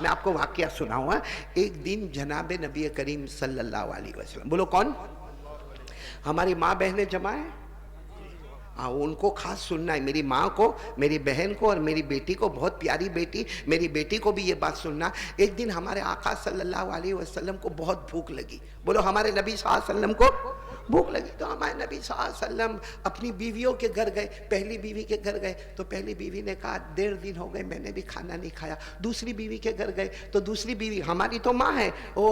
میں آپ کو واقعہ سناؤں. ایک دن جناب نبی کریم صلی اللہ علیہ وسلم, بولو کون؟ ہماری ماں بہنیں جمع ہیں, ان کو خاص سننا ہے, میری ماں کو, میری بہن کو اور میری بیٹی کو, بہت پیاری بیٹی, میری بیٹی کو بھی یہ بات سننا. ایک دن ہمارے آقا صلی اللہ علیہ وسلم کو بہت بھوک لگی. بولو ہمارے نبی صلی اللہ علیہ وسلم کو بھوک لگی. تو ہمارے نبی صلی اللہ علیہ وسلم اپنی بیویوں کے گھر گئے. پہلی بیوی کے گھر گئے تو پہلی بیوی نے کہا 1.5 دن ہو گئے میں نے بھی کھانا نہیں کھایا. دوسری بیوی کے گھر گئے تو دوسری بیوی, ہماری تو ماں ہے,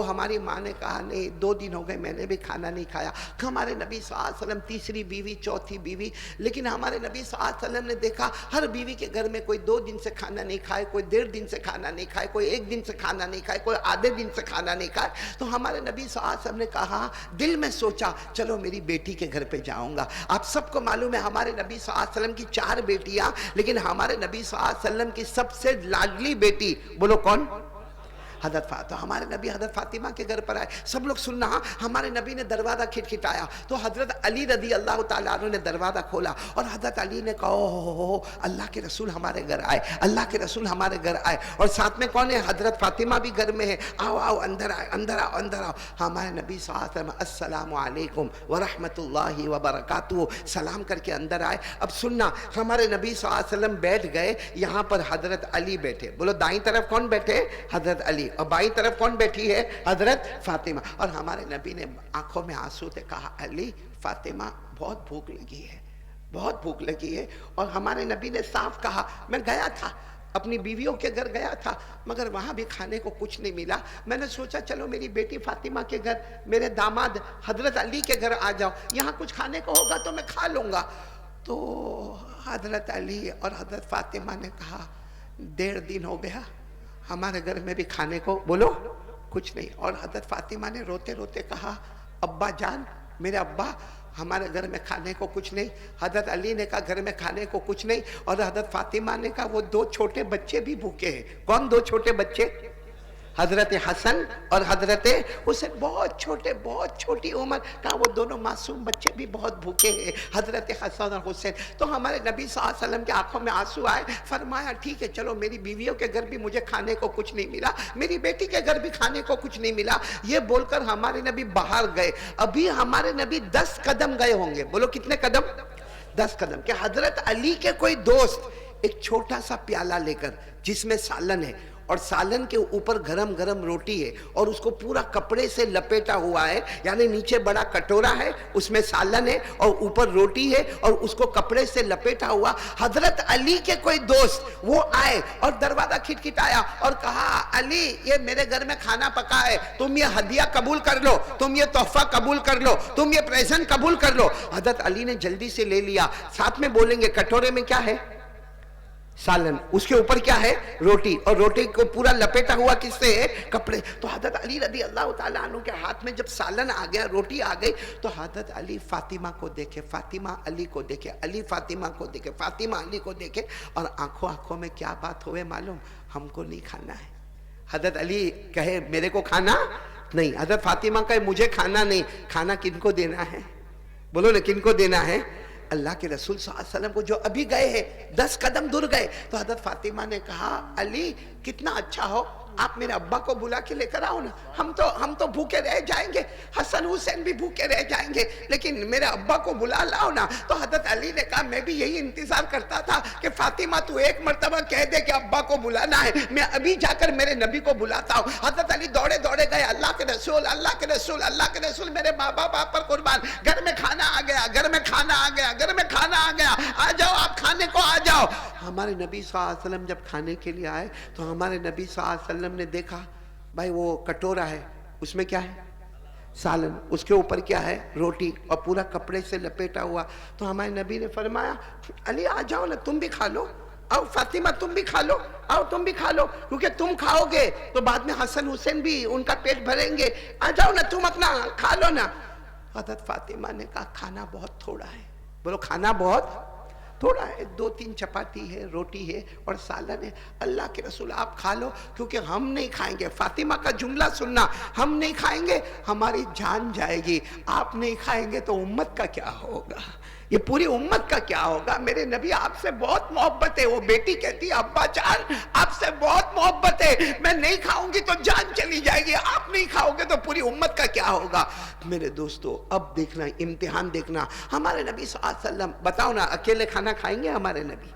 ہماری ماں نے کہا نہیں 2 دن ہو گئے میں نے بھی کھانا نہیں کھایا. ہمارے نبی صلی اللہ علیہ وسلم تیسری بیوی, چوتھی بیوی. لیکن ہمارے نبی صلی اللہ علیہ وسلم نے دیکھا ہر بیوی کے گھر میں کوئی 2 دن سے کھانا نہیں کھائے, کوئی 1.5 دن سے کھانا نہیں کھائے, کوئی 1 دن سے کھانا نہیں کھائے, کوئی آدھے دن سے کھانا نہیں کھائے. تو ہمارے نبی صلی اللہ علیہ وسلم نے کہا, دل میں سوچا چلو میری بیٹی کے گھر پہ جاؤں گا. آپ سب کو معلوم ہے ہمارے نبی صلی اللہ علیہ وسلم کی 4 بیٹیاں, لیکن ہمارے نبی صلی اللہ علیہ وسلم کی سب سے لاڈلی بیٹی, بولو کون؟ حضرت فاطمہ. ہمارے نبی حضرت فاطمہ کے گھر پر آئے. سب لوگ سننا, ہمارے نبی نے دروازہ کھٹکھٹایا تو حضرت علی رضی اللہ تعالیٰ عنہ نے دروازہ کھولا اور حضرت علی نے کہا اوہ اللہ کے رسول ہمارے گھر آئے, اللہ کے رسول ہمارے گھر آئے. اور ساتھ میں کون ہے؟ حضرت فاطمہ بھی گھر میں ہے. آؤ آؤ اندر آئے, اندر آؤ, اندر آؤ. ہمارے نبی صلی اللہ علیہ وسلم السلام علیکم ورحمۃ اللہ وبرکاتہ سلام کر کے اندر آئے. اب سننا, ہمارے نبی صلی اللہ علیہ وسلم بیٹھ گئے, یہاں پر حضرت علی بیٹھے. بولو دائیں طرف کون بیٹھے؟ حضرت علی. اور بائیں طرف کون بیٹھی ہے؟ حضرت فاطمہ. اور ہمارے نبی نے آنکھوں میں آنسو سے کہا علی فاطمہ بہت بھوک لگی ہے, بہت بھوک لگی ہے. اور ہمارے نبی نے صاف کہا میں گیا تھا اپنی بیویوں کے گھر گیا تھا مگر وہاں بھی کھانے کو کچھ نہیں ملا. میں نے سوچا چلو میری بیٹی فاطمہ کے گھر, میرے داماد حضرت علی کے گھر آ جاؤ, یہاں کچھ کھانے کو ہوگا تو میں کھا لوں گا. تو حضرت علی اور حضرت فاطمہ نے کہا 1.5 دن ہو گیا ہمارے گھر میں بھی کھانے کو, بولو کچھ نہیں. اور حضرت فاطمہ نے روتے روتے کہا ابا جان, میرے ابا ہمارے گھر میں کھانے کو کچھ نہیں. حضرت علی نے کہا گھر میں کھانے کو کچھ نہیں. اور حضرت فاطمہ نے کہا وہ 2 چھوٹے بچے بھی بھوکے ہیں. کون 2 چھوٹے بچے؟ حضرت حسن اور حضرت حسین, بہت چھوٹے, بہت چھوٹی عمر. کہا وہ دونوں معصوم بچے بھی بہت بھوکے ہیں, حضرت حسن اور حسین. تو ہمارے نبی صلی اللہ علیہ وسلم کے آنکھوں میں آنسو آئے. فرمایا ٹھیک ہے چلو میری بیویوں کے گھر بھی مجھے کھانے کو کچھ نہیں ملا, میری بیٹی کے گھر بھی کھانے کو کچھ نہیں ملا. یہ بول کر ہمارے نبی باہر گئے. ابھی ہمارے نبی 10 قدم گئے ہوں گے, بولو کتنے قدم؟ 10 قدم. کہ حضرت علی کے کوئی دوست ایک چھوٹا سا پیالہ لے کر جس میں سالن ہے اور سالن کے اوپر گرم گرم روٹی ہے اور اس کو پورا کپڑے سے لپیٹا ہوا ہے, یعنی نیچے بڑا کٹورا ہے اس میں سالن ہے اور اوپر روٹی ہے اور اس کو کپڑے سے لپیٹا ہوا. حضرت علی کے کوئی دوست وہ آئے اور دروازہ کھٹکھٹایا اور کہا علی یہ میرے گھر میں کھانا پکا ہے, تم یہ ہدیہ قبول کر لو, تم یہ تحفہ قبول کر لو, تم یہ پریزنٹ قبول کر لو. حضرت علی نے جلدی سے لے لیا. ساتھ میں بولیں گے کٹورے میں کیا ہے؟ سالن, اس کے اوپر کیا ہے؟ روٹی, اور روٹی کو پورا لپیٹا ہوا کس سے ہے؟ کپڑے. تو حضرت علی رضی اللہ تعالیٰ عنہ کے ہاتھ میں جب سالن آ گیا, روٹی آ گئی, تو حضرت علی فاطمہ کو دیکھے, فاطمہ علی کو دیکھے, علی فاطمہ کو دیکھے, فاطمہ علی کو دیکھے, اور آنکھوں آنکھوں میں کیا بات ہوئے معلوم؟ ہم کو نہیں کھانا ہے. حضرت علی کہے میرے کو کھانا نہیں, حضرت فاطمہ کہے مجھے کھانا نہیں. کھانا کن کو دینا ہے؟ بولو نا کن کو دینا ہے؟ اللہ کے رسول صلی اللہ علیہ وسلم کو, جو ابھی گئے ہیں 10 قدم دور گئے. تو حضرت فاطمہ نے کہا علی کتنا اچھا ہو آپ میرے ابا کو بلا کے لے کر آؤ نا, ہم تو بھوکے رہ جائیں گے, حسن حسین بھی بھوکے رہ جائیں گے, لیکن میرے ابا کو بلا لاؤ نا. تو حضرت علی نے کہا میں بھی یہی انتظار کرتا تھا کہ فاطمہ تو ایک مرتبہ کہہ دے کہ ابا کو بلانا ہے, میں ابھی جا کر میرے نبی کو بلاتا ہوں. حضرت علی دوڑے دوڑے گئے, اللہ کے رسول, اللہ کے رسول, اللہ کے رسول, میرے ماں باپ آپ پر قربان, گھر میں کھانا آ گیا, گھر میں کھانا آ گیا, گھر میں کھانا آ گیا, آ جاؤ آپ کھانے کو آ جاؤ. ہمارے نبی صلی اللہ علیہ وسلم جب کھانے کے لیے آئے تو ہمارے نبی صلی اللہ علیہ وسلم نے دیکھا بھائی وہ کٹورا ہے, اس میں کیا ہے؟ سالن, اس کے اوپر کیا ہے؟ روٹی, اور پورا کپڑے سے لپیٹا ہوا. تو ہمارے نبی نے فرمایا علی آ جاؤ نا تم بھی کھا لو, آؤ فاطمہ تم بھی کھا لو, آؤ تم بھی کھا لو, کیونکہ تم کھاؤ گے تو بعد میں حسن حسین بھی ان کا پیٹ بھریں گے, آ جاؤ نا تم اپنا کھا لو نا. حضرت فاطمہ نے کہا کھانا بہت تھوڑا ہے, بولو کھانا بہت تھوڑا ہے, 2-3 چپاتی ہے, روٹی ہے اور سالن ہے. اللہ کے رسول آپ کھا لو کیونکہ ہم نہیں کھائیں گے. فاطمہ کا جملہ سننا, ہم نہیں کھائیں گے ہماری جان جائے گی, آپ نہیں کھائیں گے تو امت کا کیا ہوگا. یہ پوری امت کا کیا ہوگا؟ میرے نبی آپ سے بہت محبت ہے. وہ بیٹی کہتی ہے ابا جان آپ سے بہت محبت ہے, میں نہیں کھاؤں گی تو جان چلی جائے گی, آپ نہیں کھاؤ گے تو پوری امت کا کیا ہوگا؟ میرے دوستو اب دیکھنا امتحان دیکھنا. ہمارے نبی صلی اللہ علیہ وسلم بتاؤ نا اکیلے کھانا کھائیں گے ہمارے نبی؟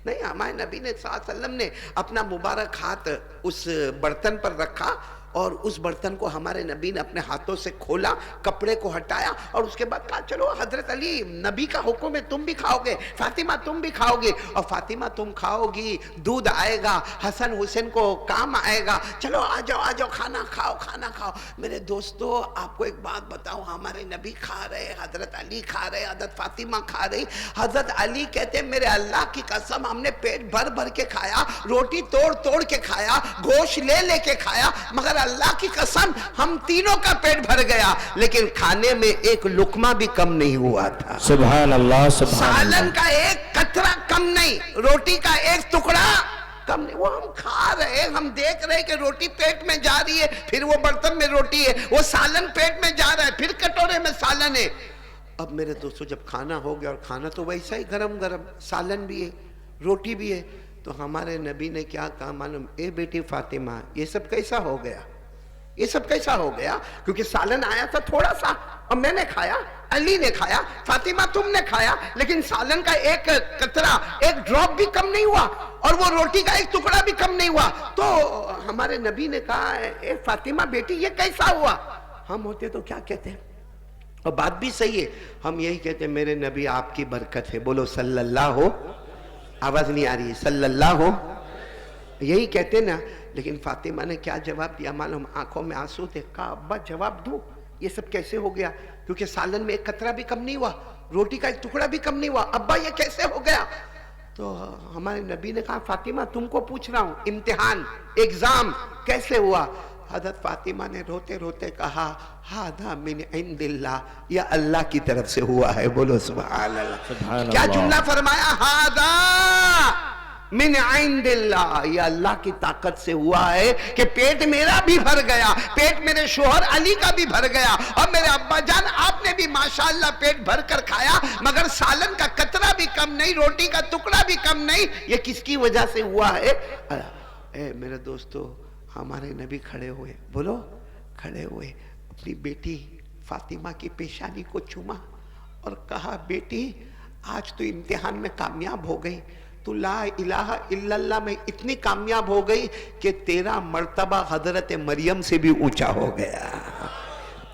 نہیں, ہمارے نبی نے صلی اللہ علیہ وسلم نے اپنا مبارک ہاتھ اس برتن پر رکھا اور اس برتن کو ہمارے نبی نے اپنے ہاتھوں سے کھولا, کپڑے کو ہٹایا اور اس کے بعد کہا چلو حضرت علی نبی کا حکم ہے تم بھی کھاؤ گے, فاطمہ تم بھی کھاؤ گے, اور فاطمہ تم کھاؤ گی دودھ آئے گا, حسن حسین کو کام آئے گا, چلو آ جاؤ کھانا کھاؤ کھانا کھاؤ. میرے دوستو آپ کو ایک بات بتاؤں, ہمارے نبی کھا رہے, حضرت علی کھا رہے, حضرت فاطمہ کھا رہی. حضرت علی کہتے میرے اللہ کی قسم ہم نے پیٹ بھر بھر کے کھایا, روٹی توڑ توڑ کے کھایا, گوشت لے لے کے کھایا, مگر اللہ کی قسم ہم تینوں کا پیٹ بھر گیا لیکن کھانے میں ایک لقمہ بھی کم نہیں ہوا تھا. سبحان اللہ سبحان اللہ. سالن کا ایک قطرہ کم نہیں, روٹی کا ایک ٹکڑا کم نہیں. وہ ہم کھا رہے, ہم دیکھ رہے کہ روٹی پیٹ میں جا رہی ہے, پھر وہ برتن میں روٹی ہے, وہ سالن پیٹ میں جا رہا ہے, پھر کٹورے میں سالن ہے. اب میرے دوستو جب کھانا ہو گیا, اور کھانا تو ویسا ہی گرم گرم, سالن بھی ہے روٹی بھی ہے, تو ہمارے نبی نے کیا کہا معلوم؟ اے بیٹی فاطمہ یہ سب کیسا ہو گیا؟ یہ سب کیسا ہو گیا؟ کیونکہ سالن آیا تھا تھوڑا سا اور میں نے کھایا, علی نے کھایا, فاطمہ تم نے کھایا, لیکن سالن کا ایک قطرہ ایک ڈراپ بھی کم نہیں ہوا اور وہ روٹی کا ایک ٹکڑا بھی کم نہیں ہوا. تو ہمارے نبی نے کہا اے فاطمہ بیٹی یہ کیسا ہوا؟ ہم ہوتے تو کیا کہتے ہیں؟ اور بات بھی صحیح ہے, ہم یہی کہتے ہیں میرے نبی آپ کی برکت ہے. بولو صلی اللہ ہو, آواز نہیں آ رہی ہے, صلی اللہ ہو, یہی کہتے نا. لیکن فاطمہ نے کیا جواب دیا معلوم؟ آنکھوں میں آنسو تھے. کہا ابا جواب دو, یہ سب کیسے ہو گیا؟ کیونکہ سالن میں ایک قطرہ بھی کم نہیں ہوا, روٹی کا ایک ٹکڑا بھی کم نہیں ہوا, ابا یہ کیسے ہو گیا؟ تو ہمارے نبی نے کہا فاطمہ تم کو پوچھ رہا ہوں, امتحان ایگزام کیسے ہوا؟ حضرت فاطمہ نے روتے روتے کہا ہذا من عند اللہ, یا اللہ کی طرف سے ہوا ہے. بولو سبحان اللہ. کیا جملہ فرمایا؟ ہذا من عند اللہ, یہ اللہ کی طاقت سے ہوا ہے کہ پیٹ میرا بھی بھر گیا, پیٹ میرے شوہر علی کا بھی بھر گیا, اور میرے ابا جان آپ نے بھی ماشاءاللہ پیٹ بھر کر کھایا, مگر سالن کا قطرہ بھی کم نہیں, روٹی کا ٹکڑا بھی کم نہیں. یہ کس کی وجہ سے ہوا ہے؟ اے میرے دوستو, ہمارے نبی کھڑے ہوئے, بولو کھڑے ہوئے, اپنی بیٹی فاطمہ کی پیشانی کو چوما اور کہا بیٹی آج تو امتحان میں کامیاب ہو گئی, تو لا الہ الا اللہ میں اتنی کامیاب ہو گئی کہ تیرا مرتبہ حضرت مریم سے بھی اونچا ہو گیا.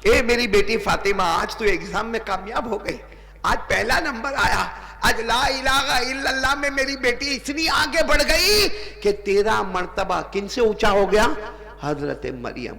اے میری بیٹی فاطمہ آج تو ایگزام میں کامیاب ہو گئی, آج پہلا نمبر آیا, آج لا الہ الا اللہ میں میری بیٹی اتنی آگے بڑھ گئی کہ تیرا مرتبہ کن سے اونچا ہو گیا؟ حضرت مریم.